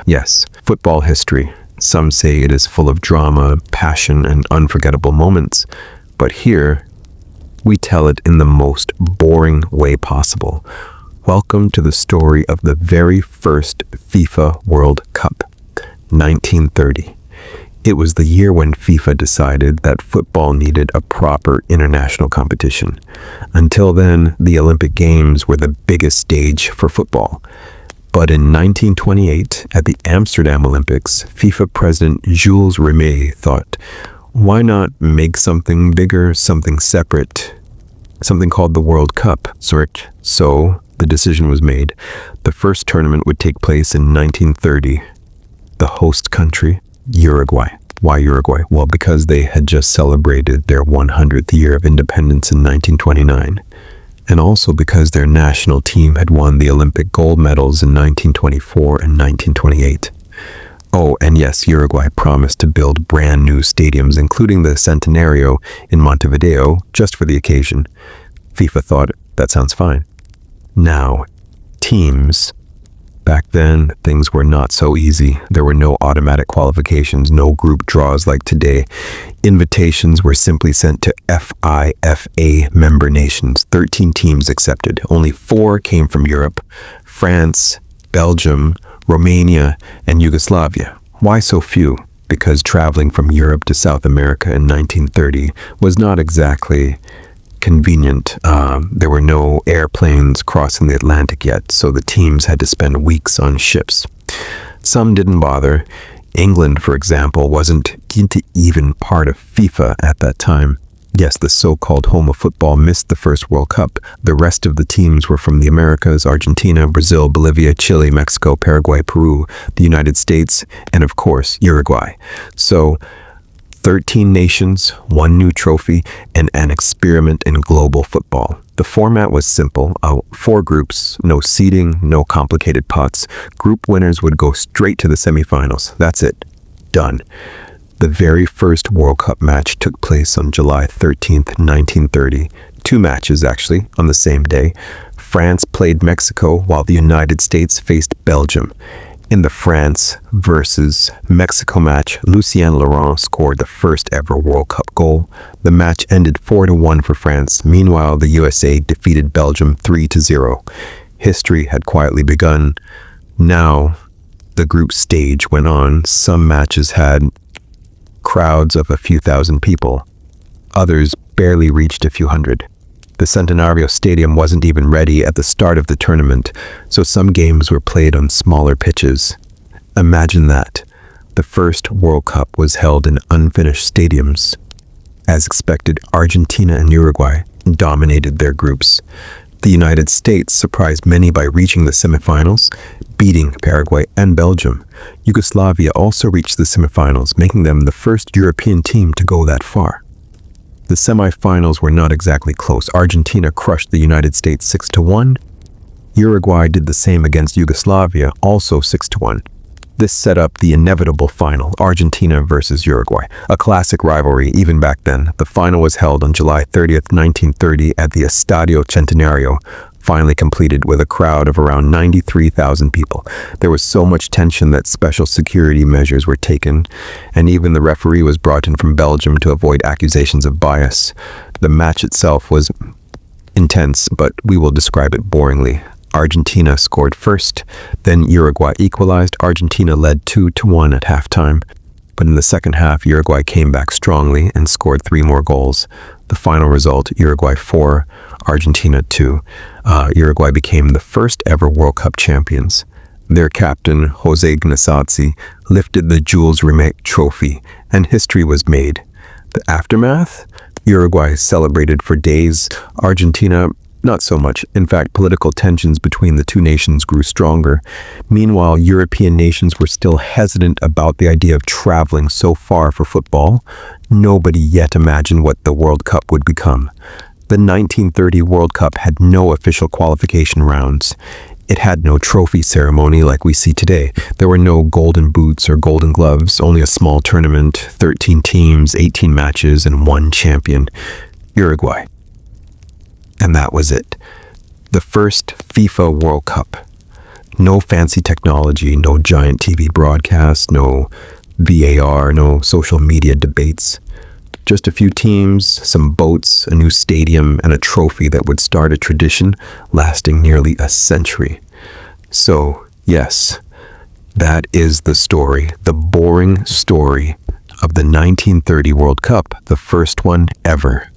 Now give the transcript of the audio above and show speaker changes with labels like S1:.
S1: Yes, football history. Some say it is full of drama, passion, and unforgettable moments. But here, we tell it in the most boring way possible. Welcome to the story of the very first FIFA World Cup, 1930. It was the year when FIFA decided that football needed a proper international competition. Until then, the Olympic Games were the biggest stage for football. But in 1928, at the Amsterdam Olympics, FIFA president Jules Rimet thought, why not make something bigger, something separate, something called the World Cup? So the decision was made. The first tournament would take place in 1930. The host country, Uruguay. Why Uruguay? Well, because they had just celebrated their 100th year of independence in 1929. And also because their national team had won the Olympic gold medals in 1924 and 1928. Oh, and yes, Uruguay promised to build brand new stadiums, including the Centenario in Montevideo, just for the occasion. FIFA thought, that sounds fine. Now, teams. Back then, things were not so easy. There were no automatic qualifications, no group draws like today. Invitations were simply sent to FIFA member nations. 13 teams accepted. Only 4 came from Europe: France, Belgium, Romania, and Yugoslavia. Why so few? Because traveling from Europe to South America in 1930 was not exactly convenient. There were no airplanes crossing the Atlantic yet, so the teams had to spend weeks on ships. Some didn't bother. England, for example, wasn't even part of FIFA at that time. Yes, the so-called home of football missed the first World Cup. The rest of the teams were from the Americas: Argentina, Brazil, Bolivia, Chile, Mexico, Paraguay, Peru, the United States, and of course, Uruguay. So, 13 nations, 1 new trophy, and an experiment in global football. The format was simple: 4 groups, no seeding, no complicated pots. Group winners would go straight to the semifinals. That's it. Done. The very first World Cup match took place on July 13th, 1930. 2 matches, actually, on the same day. France played Mexico, while the United States faced Belgium. In the France versus Mexico match, Lucien Laurent scored the first ever World Cup goal. The match ended 4-1 for France. Meanwhile, the USA defeated Belgium 3-0. History had quietly begun. Now, the group stage went on. Some matches had crowds of a few thousand people. Others barely reached a few hundred. The Centenario Stadium wasn't even ready at the start of the tournament, so some games were played on smaller pitches. Imagine that. The first World Cup was held in unfinished stadiums. As expected, Argentina and Uruguay dominated their groups. The United States surprised many by reaching the semifinals, beating Paraguay and Belgium. Yugoslavia also reached the semifinals, making them the first European team to go that far. The semifinals were not exactly close. Argentina crushed the United States 6-1. Uruguay did the same against Yugoslavia, also 6-1. This set up the inevitable final, Argentina versus Uruguay, a classic rivalry even back then. The final was held on July 30th, 1930 at the Estadio Centenario, finally completed with a crowd of around 93,000 people. There was so much tension that special security measures were taken, and even the referee was brought in from Belgium to avoid accusations of bias. The match itself was intense, but we will describe it boringly. Argentina scored first, then Uruguay equalized. Argentina led 2-1 at halftime, but in the second half, Uruguay came back strongly and scored 3 more goals. The final result, Uruguay 4, Argentina 2. Uruguay became the first ever World Cup champions. Their captain, Jose Gnasazzi, lifted the Jules Rimet Trophy, and history was made. The aftermath? Uruguay celebrated for days. Argentina, not so much. In fact, political tensions between the two nations grew stronger. Meanwhile, European nations were still hesitant about the idea of traveling so far for football. Nobody yet imagined what the World Cup would become. The 1930 World Cup had no official qualification rounds. It had no trophy ceremony like we see today. There were no golden boots or golden gloves, only a small tournament, 13 teams, 18 matches, and one champion, Uruguay. And that was it. The first FIFA World Cup. No fancy technology, no giant TV broadcasts, no VAR, no social media debates. Just a few teams, some boats, a new stadium, and a trophy that would start a tradition lasting nearly a century. So, yes, that is the story, the boring story of the 1930 World Cup, the first one ever.